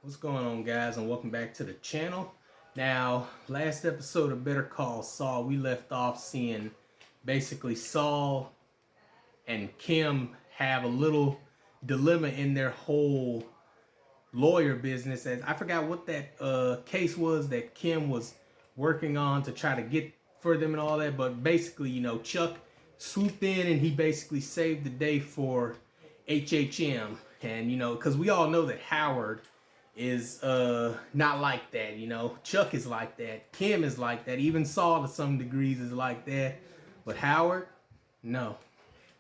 What's going on, guys, and welcome back to the channel. Now, last episode of Better Call Saul, we left off seeing basically Saul and Kim have a little dilemma in their whole lawyer business. As I forgot what that case was that Kim was working on to try to get for them and all that, but basically, Chuck swooped in and he basically saved the day for HHM. And because we all know that Howard is not like that. Chuck is like that, Kim is like that, even Saul to some degrees is like that, but Howard, no,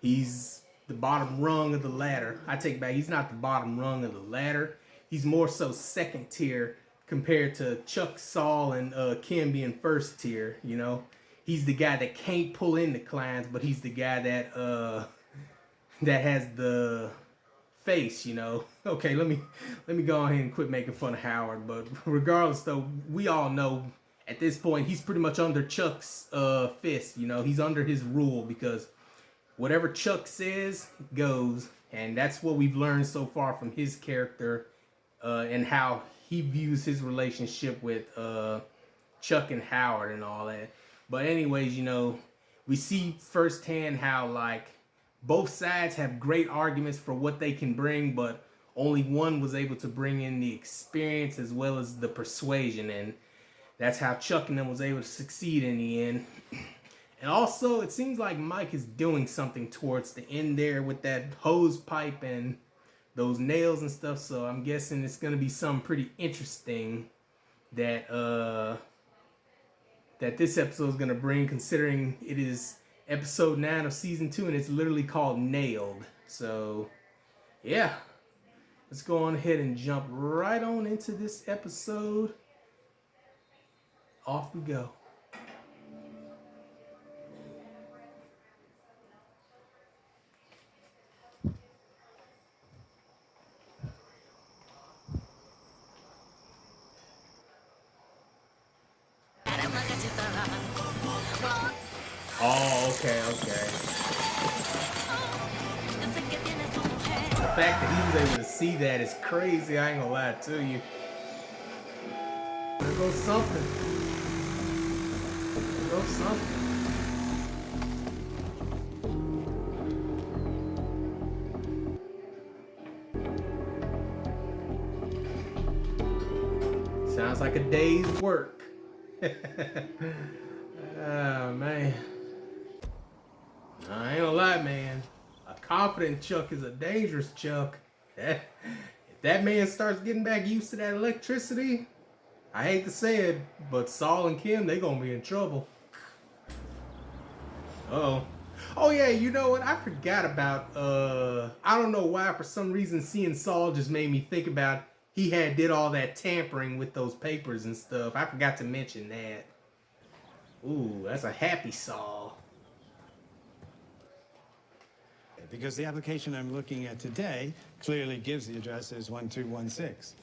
he's the bottom rung of the ladder. I take back, he's not the bottom rung of the ladder, he's more so second tier compared to Chuck, Saul, and Kim being first tier. He's the guy that can't pull in the clients, but he's the guy that has the face. Okay, let me go ahead and quit making fun of Howard. But regardless, though, we all know at this point he's pretty much under Chuck's fist. He's under his rule, because whatever Chuck says goes, and that's what we've learned so far from his character and how he views his relationship with Chuck and Howard and all that. But anyways, we see firsthand how, like, both sides have great arguments for what they can bring, but only one was able to bring in the experience as well as the persuasion, and that's how Chuck and them was able to succeed in the end. And also, it seems like Mike is doing something towards the end there with that hose pipe and those nails and stuff, so I'm guessing it's going to be something pretty interesting that that this episode is going to bring, considering it is episode 9 of season 2 and it's literally called Nailed. So yeah, let's go on ahead and jump right on into this episode. Off we go. Oh, okay. The fact that he was able to see that is crazy, I ain't gonna lie to you. There goes something. There goes something. Sounds like a day's work. Oh, man. I ain't gonna lie, man. A confident Chuck is a dangerous Chuck. If that man starts getting back used to that electricity, I hate to say it, but Saul and Kim, they gonna be in trouble. Uh-oh. Oh yeah, you know what? I forgot about, I don't know why, for some reason seeing Saul just made me think about he did all that tampering with those papers and stuff. I forgot to mention that. Ooh, that's a happy Saul. Because the application I'm looking at today clearly gives the address as 1216.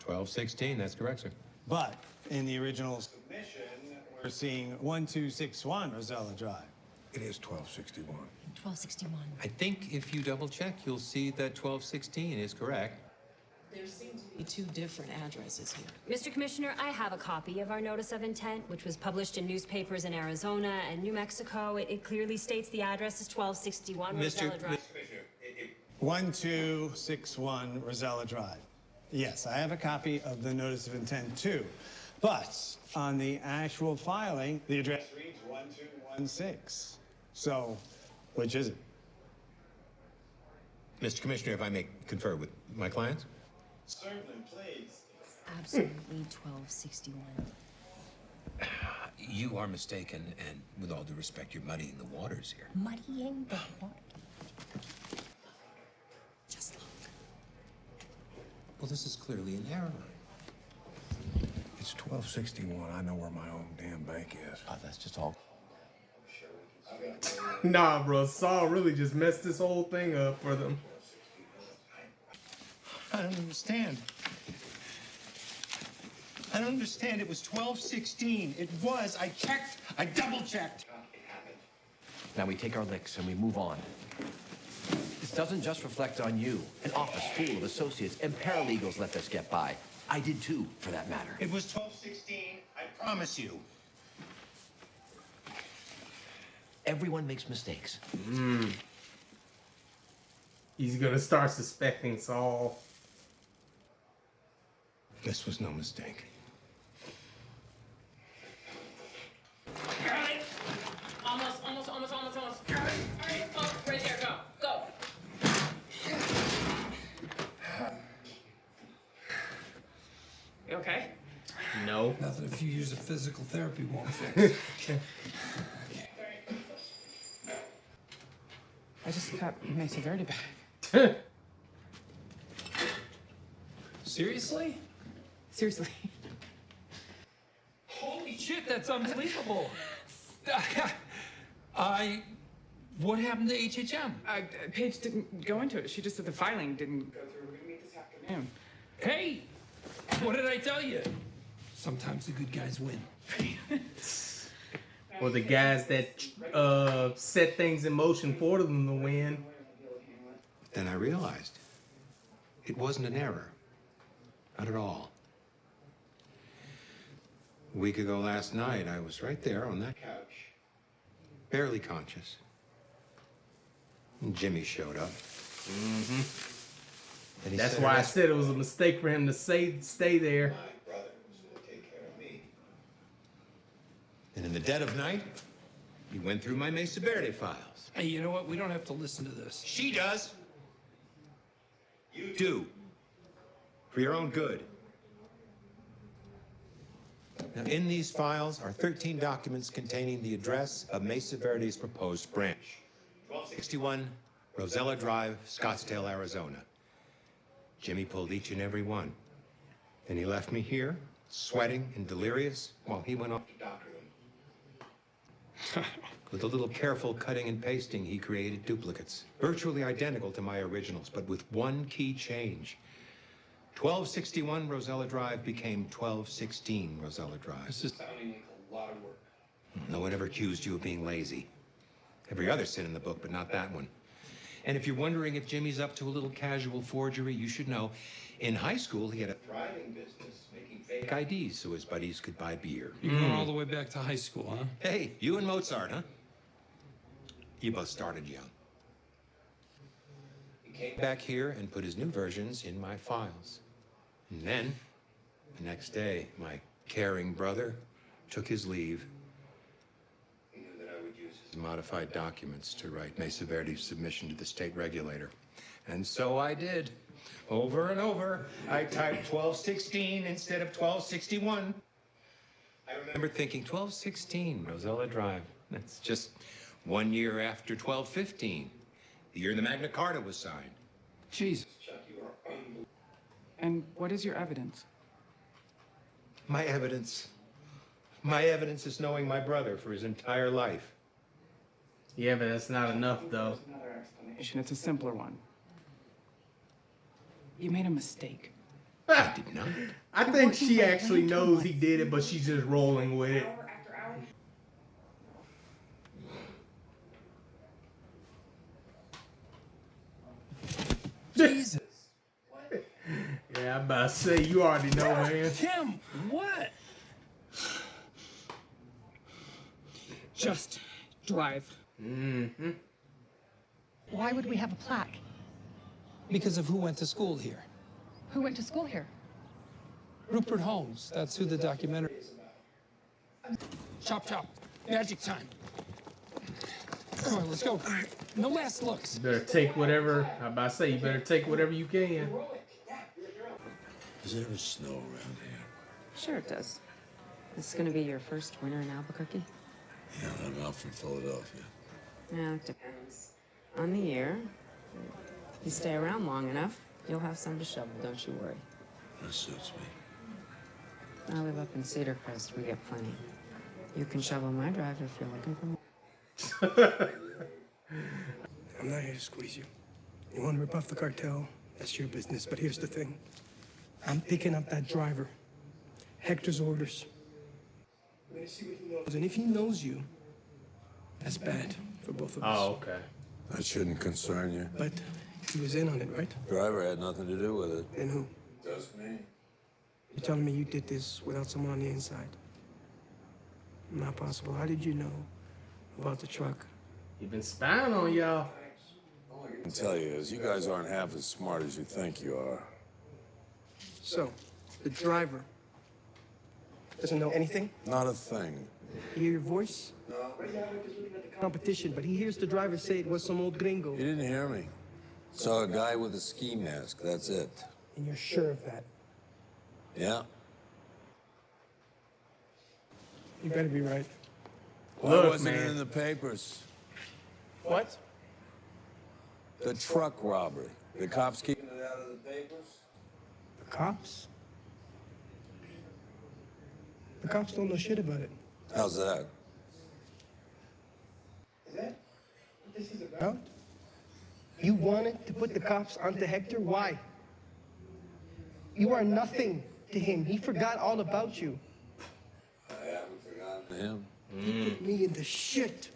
1216, that's correct, sir. But in the original submission, we're seeing 1261 Rosella Drive. It is 1261. 1261. I think if you double check, you'll see that 1216 is correct. There seem to be two different addresses here. Mr. Commissioner, I have a copy of our notice of intent, which was published in newspapers in Arizona and New Mexico. It clearly states the address is 1261 Rosella Drive. Mr. Commissioner, 1261 Rosella Drive. Yes, I have a copy of the notice of intent too. But on the actual filing, the address reads 1216. So, which is it? Mr. Commissioner, if I may confer with my clients? Certainly, please. Absolutely 1261. You are mistaken, and with all due respect, you're muddying the waters here. Muddying the water. Just look. Well, this is clearly an error. It's 1261. I know where my own damn bank is. That's just all. Nah, bro, Saul really just messed this whole thing up for them. I don't understand. I don't understand. It was 1216. It was. I checked. I double-checked. Now we take our licks and we move on. This doesn't just reflect on you. An office full of associates and paralegals let this get by. I did too, for that matter. It was 12:16, I promise you. Everyone makes mistakes. He's gonna start suspecting Saul. This was no mistake. Got it. Almost. Got it. All right, oh, right there, go. You okay? No. Nothing if you use a physical therapy won't fix. I just got my severity back. Seriously? Seriously. Holy shit, that's unbelievable. What happened to HHM? Paige didn't go into it. She just said the filing didn't go through. We're gonna meet this afternoon. Hey, what did I tell you? Sometimes the good guys win. Or the guys that set things in motion for them to win. Then I realized it wasn't an error. Not at all. A week ago last night, I was right there on that couch, barely conscious. And Jimmy showed up. And he That's said, why I said it was a mistake for him to stay there. my brother was going to take care of me. And in the dead of night, he went through my Mesa Verde files. Hey, you know what? We don't have to listen to this. She does. You do. For your own good. Now, in these files are 13 documents containing the address of Mesa Verde's proposed branch. 1261 Rosella Drive, Scottsdale, Arizona. Jimmy pulled each and every one. Then he left me here, sweating and delirious, while he went off to doctor them. With a little careful cutting and pasting, he created duplicates, virtually identical to my originals, but with one key change. 1261 Rosella Drive became 1216 Rosella Drive. This is sounding like a lot of work. No one ever accused you of being lazy. Every other sin in the book, but not that one. And if you're wondering if Jimmy's up to a little casual forgery, you should know, in high school, he had a thriving business making fake IDs so his buddies could buy beer. You're going all the way back to high school, huh? Hey, you and Mozart, huh? You both started young. He came back here and put his new versions in my files. And then, the next day, my caring brother took his leave. He knew that I would use his modified documents to write Mesa Verde's submission to the state regulator. And so I did. Over and over, I typed 1216 instead of 1261. I remember thinking 1216 Rosella Drive. That's just 1 year after 1215, the year the Magna Carta was signed. Jesus. Chuck, you are unbelievable. And what is your evidence? My evidence. My evidence is knowing my brother for his entire life. Yeah, but that's not enough, though. Another explanation. It's a simpler one. You made a mistake. I did not. I think she actually knows he did it, but she's just rolling with it. Jesus. Yeah, I'm about to say, you already know, man. Tim, what? Just drive. Mm-hmm. Why would we have a plaque? Because of who went to school here. Who went to school here? Rupert Holmes. That's who the documentary is about. Chop, chop. Magic time. Come on, let's go. No last looks. You better take whatever, I'm about to say, you better take whatever you can. Does it ever snow around here? Sure it does. This is gonna be your first winter in Albuquerque? Yeah, I'm out from Philadelphia. Yeah, it depends on the year. If you stay around long enough, you'll have some to shovel, don't you worry. That suits me. I live up in Cedar Crest. We get plenty. You can shovel my drive if you're looking for more. I'm not here to squeeze you. You want to rip off the cartel? That's your business. But here's the thing. I'm picking up that driver. Hector's orders. I'm gonna see what he knows. And if he knows you, that's bad for both of us. Oh, okay. That shouldn't concern you. But he was in on it, right? Driver had nothing to do with it. And who? Just me. You're telling me you did this without someone on the inside? Not possible. How did you know about the truck? You've been spying on y'all. All I can tell you is you guys aren't half as smart as you think you are. So, the driver doesn't know anything? Not a thing. Hear your voice? No. Right now, we're just looking at the competition, but he hears the driver say it was some old gringo. You didn't hear me. Saw a guy with a ski mask, that's it. And you're sure of that? Yeah. You better be right. Why Look, wasn't man. it in the papers? What? The truck robbery. The cops keeping it out of the papers? The cops? The cops don't know shit about it. How's that? Is that what this is about? You wanted to put the cops onto Hector? Why? You are nothing to him. He forgot all about you. I haven't forgotten him. You put me in the shit.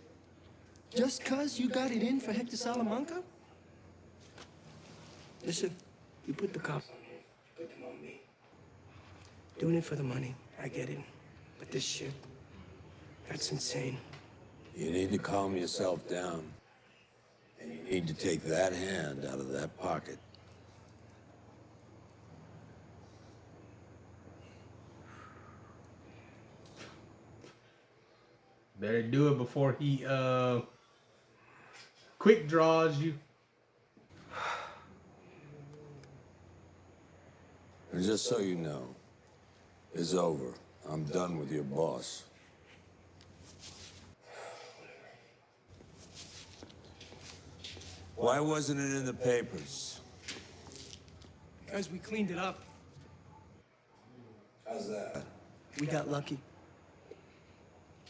Just 'cause you got it in for Hector Salamanca? Listen, you put the cops on him. You put them on me. Doing it for the money. I get it. But this shit, that's insane. You need to calm yourself down. And you need to take that hand out of that pocket. Better do it before he quick draws you. And just so you know, it's over. I'm done with your boss. Why wasn't it in the papers? Because we cleaned it up. How's that? We got lucky.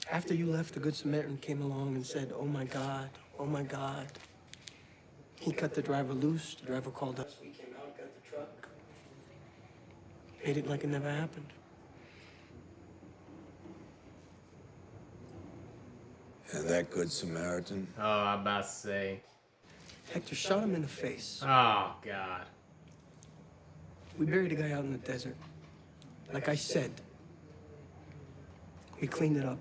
After you left, the Good Samaritan came along and said, "Oh my God, oh my God." He cut the driver loose. The driver called us. We came out, got the truck. Made it like it never happened. And that Good Samaritan? Oh, I'm about to say. Hector shot him in the face. Oh, God. We buried a guy out in the desert. Like I said, we cleaned it up.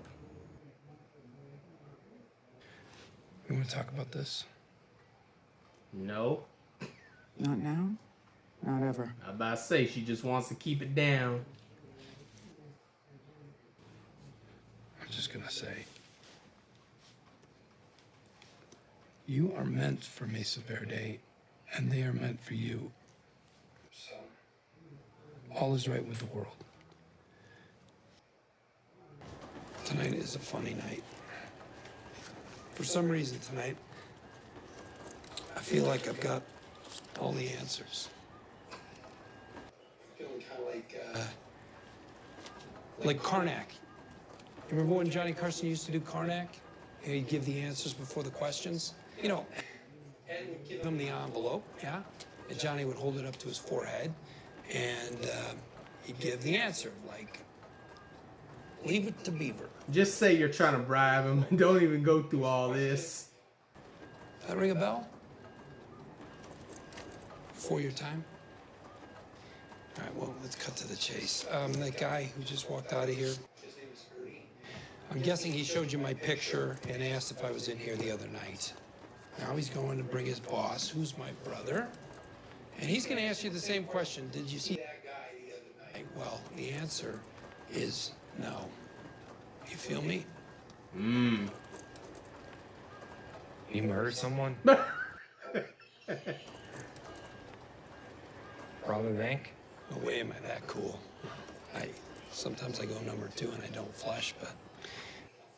You want to talk about this? No. Not now, not ever. I'm about to say, she just wants to keep it down. I'm just gonna say, you are meant for Mesa Verde, and they are meant for you. So, all is right with the world. Tonight is a funny night. For some reason tonight, I feel like I've got all the answers. I'm feeling kind of like Karnak. You remember when Johnny Carson used to do Karnak? He'd give the answers before the questions. You know, Ed would give him the envelope, yeah? And Johnny would hold it up to his forehead, and he'd give the answer, like, leave it to Beaver. Just say you're trying to bribe him. Don't even go through all this. That ring a bell? Before your time? All right, well, let's cut to the chase. That guy who just walked out of here, his name is Ernie. I'm guessing he showed you my picture and asked if I was in here the other night. Now he's going to bring his boss, who's my brother, and he's going to ask you the same question. Did you see that guy the other night? Well, the answer is no. You feel me? You murdered someone? Rob a bank? No way am I that cool. Sometimes I go number 2 and I don't flush, but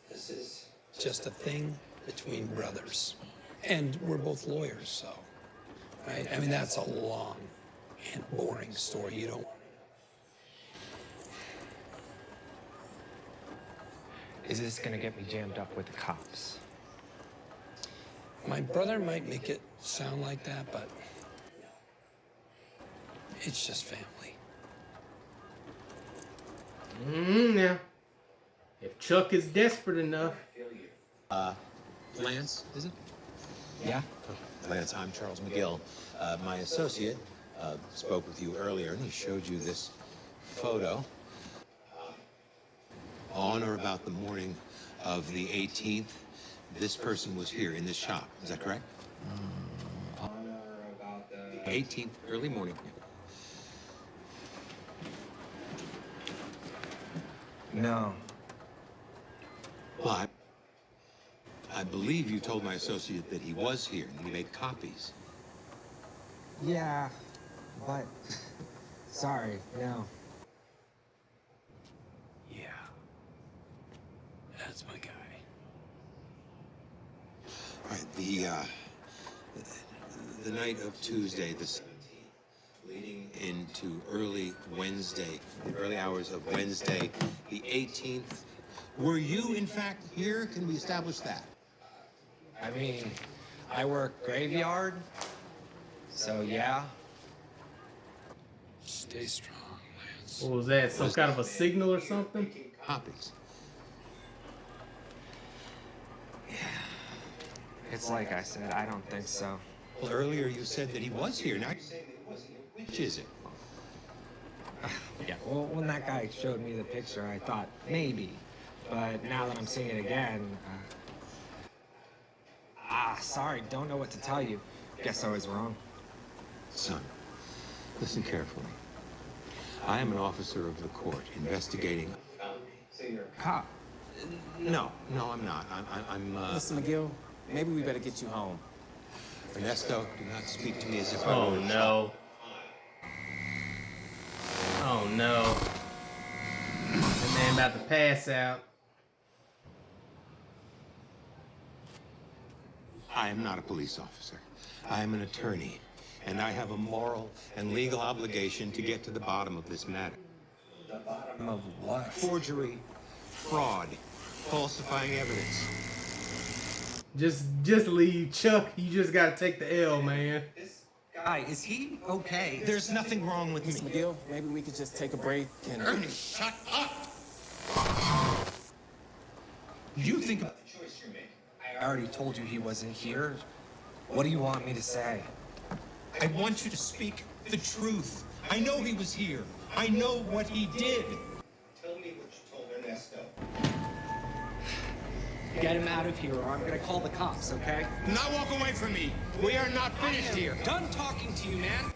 this is just a thing between brothers. And we're both lawyers, so, right? I mean, that's a long and boring story. You don't. Is this gonna get me jammed up with the cops? My brother might make it sound like that, but it's just family. Now, if Chuck is desperate enough. Lance, is it? Yeah? Lance, I'm Charles McGill. My associate spoke with you earlier, and he showed you this photo. On or about the morning of the 18th, this person was here in this shop. Is that correct? On or about the 18th, early morning. No. Well, I believe you told my associate that he was here and he made copies. Yeah, but sorry, no. Yeah. That's my guy. All right, the night of Tuesday, the 17th, leading into early Wednesday, the early hours of Wednesday, the 18th. Were you, in fact, here? Can we establish that? I mean, I work graveyard, so yeah. Stay strong, Lance. What was that? Some kind of a signal or something? Copies. It's like I said, I don't think so. Well, earlier you said that he was here. Now you're saying that he wasn't here. Which is it? Yeah, well, when that guy showed me the picture, I thought maybe. But now that I'm seeing it again, sorry, don't know what to tell you. Guess I was wrong. Son, listen carefully. I am an officer of the court investigating. Cop. No, I'm not. I'm Listen, McGill, maybe we better get you home. Ernesto, do not speak to me as if I Oh were a no. Oh no. That man about to pass out. I am not a police officer. I am an attorney, and I have a moral and legal obligation to get to the bottom of this matter. The bottom of what? Forgery, fraud, falsifying evidence. Just leave, Chuck. You just gotta take the L, man. This guy, is he okay? There's nothing wrong with Miss me. McGill, maybe we could just take a break and... Ernie, shut up! You think about the choice you're making. I already told you he wasn't here. What do you want me to say? I want you to speak the truth. I know he was here. I know what he did. Tell me what you told Ernesto. Get him out of here or I'm gonna call the cops, okay? Now walk away from me. We are not finished here. Done talking to you, man.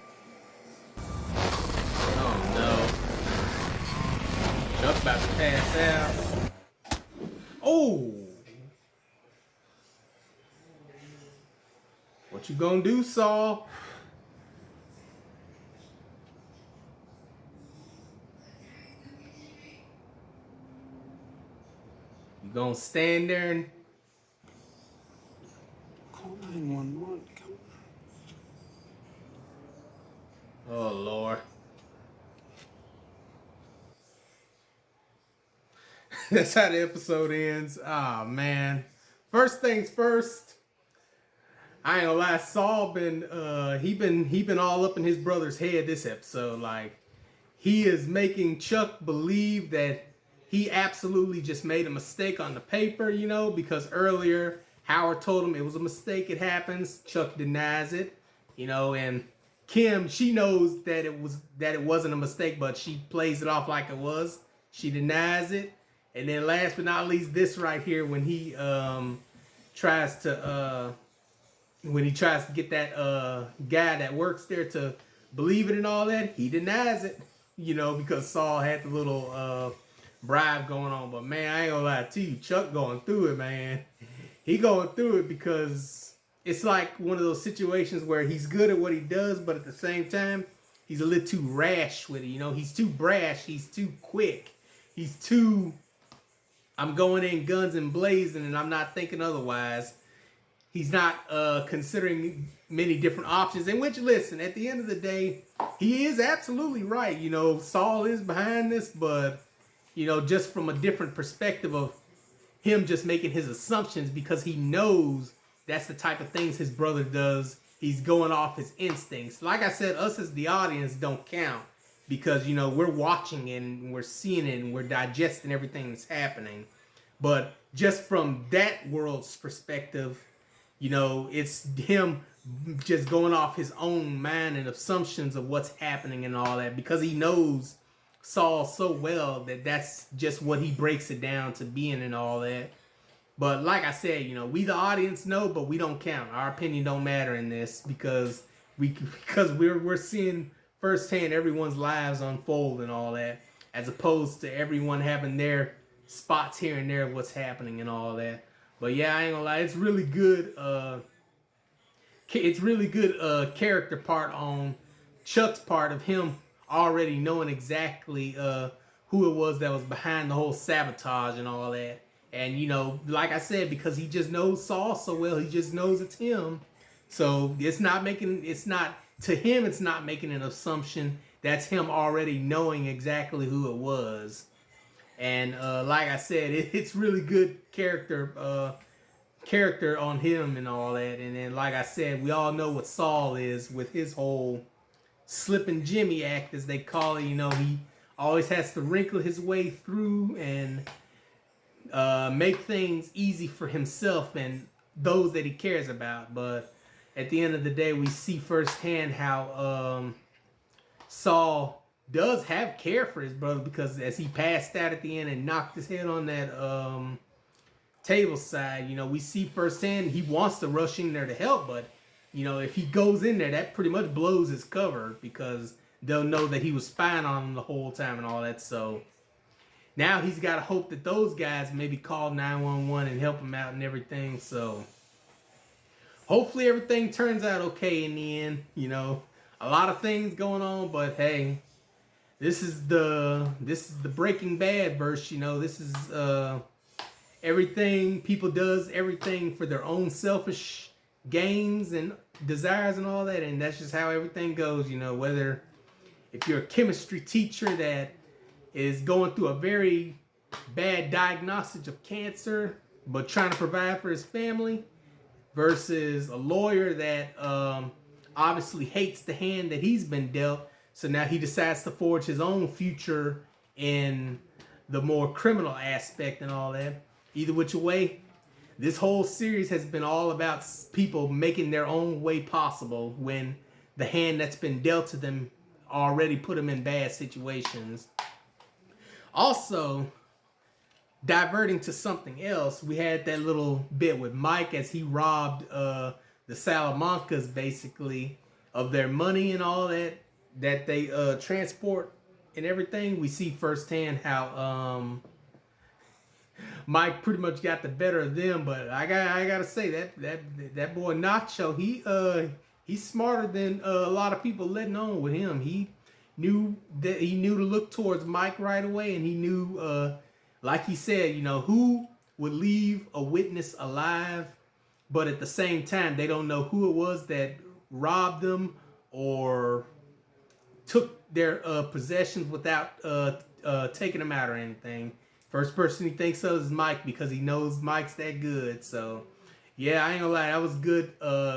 Oh no. Chuck about to pass out. Oh! What you gonna do, Saul? You gonna stand there and Call 911. Come on. oh Lord. That's how the episode ends. Ah man. First things first. I ain't gonna lie, Saul he been all up in his brother's head this episode. Like, he is making Chuck believe that he absolutely just made a mistake on the paper, you know, because earlier Howard told him it was a mistake, it happens. Chuck denies it, you know, and Kim, she knows that it wasn't a mistake, but she plays it off like it was. She denies it. And then last but not least, this right here, when he tries to get that guy that works there to believe it and all that, he denies it, you know, because Saul had the little bribe going on. But man, I ain't gonna lie to you, Chuck going through it, man. He going through it because it's like one of those situations where he's good at what he does, but at the same time, he's a little too rash with it, you know. He's too brash, he's too quick, he's too, I'm going in guns and blazing and I'm not thinking otherwise. He's not considering many different options. In which, listen, at the end of the day, he is absolutely right. You know, Saul is behind this, but, you know, just from a different perspective of him just making his assumptions because he knows that's the type of things his brother does. He's going off his instincts. Like I said, us as the audience don't count because, you know, we're watching and we're seeing it and we're digesting everything that's happening. But just from that world's perspective, you know, it's him just going off his own mind and assumptions of what's happening and all that because he knows Saul so well that that's just what he breaks it down to being and all that. But like I said, you know, we the audience know, but we don't count. Our opinion don't matter in this because we're seeing firsthand everyone's lives unfold and all that, as opposed to everyone having their spots here and there of what's happening and all that. But yeah, I ain't gonna lie, it's really good. It's really good character part on Chuck's part of him already knowing exactly who it was that was behind the whole sabotage and all that. And, you know, like I said, because he just knows Saul so well, he just knows it's him. So it's not making an assumption. That's him already knowing exactly who it was. And like I said, it's really good character on him and all that. And then, like I said, we all know what Saul is with his whole slipping Jimmy act, as they call it. You know, he always has to wrinkle his way through and make things easy for himself and those that he cares about. But at the end of the day, we see firsthand how Saul does have care for his brother, because as he passed out at the end and knocked his head on that table side, you know, we see firsthand he wants to rush in there to help, but you know, if he goes in there, that pretty much blows his cover, because they'll know that he was spying on him the whole time and all that. So now he's got to hope that those guys maybe call 911 and help him out and everything. So hopefully everything turns out okay in the end. You know, a lot of things going on, but hey, this is the Breaking Bad verse. You know, this is everything. People does everything for their own selfish gains and desires and all that, and that's just how everything goes. You know, whether if you're a chemistry teacher that is going through a very bad diagnosis of cancer but trying to provide for his family, versus a lawyer that obviously hates the hand that he's been dealt, so now he decides to forge his own future in the more criminal aspect and all that. Either which way, this whole series has been all about people making their own way possible when the hand that's been dealt to them already put them in bad situations. Also, diverting to something else, we had that little bit with Mike as he robbed the Salamancas basically of their money and all that they transport and everything. We see firsthand how Mike pretty much got the better of them, but I gotta say that boy Nacho, he's smarter than a lot of people letting on with him. He knew to look towards Mike right away, and he knew, like he said, you know, who would leave a witness alive, but at the same time, they don't know who it was that robbed them or took their possessions without taking them out or anything. First person he thinks of is Mike, because he knows Mike's that good. So, yeah, I ain't gonna lie, that was good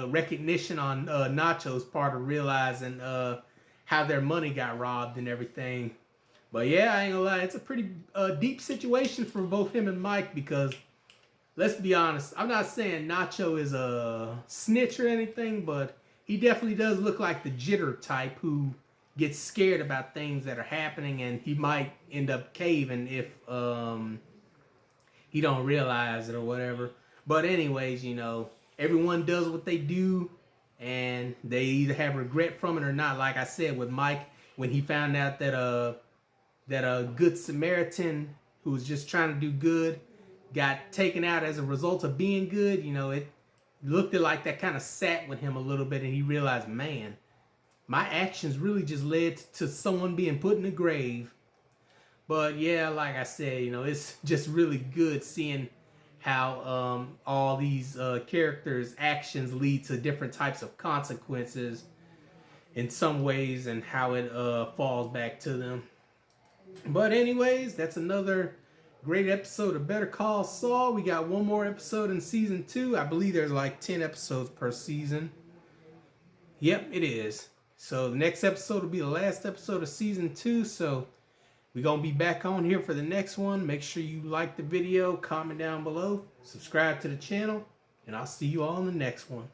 recognition on Nacho's part of realizing how their money got robbed and everything. But yeah, I ain't gonna lie, it's a pretty deep situation for both him and Mike, because let's be honest, I'm not saying Nacho is a snitch or anything, but he definitely does look like the jitter type who gets scared about things that are happening, and he might end up caving if he don't realize it or whatever. But anyways, you know, everyone does what they do, and they either have regret from it or not. Like I said with Mike, when he found out that a good Samaritan who was just trying to do good got taken out as a result of being good, you know, it looked like that kind of sat with him a little bit, and he realized, man, my actions really just led to someone being put in the grave. But yeah, like I said, you know, it's just really good seeing how all these characters' actions lead to different types of consequences in some ways, and how it falls back to them. But anyways, that's another great episode of Better Call Saul. We got one more episode in season 2. I believe there's like 10 episodes per season. Yep, it is. So the next episode will be the last episode of season 2. So we're going to be back on here for the next one. Make sure you like the video, comment down below, subscribe to the channel, and I'll see you all in the next one.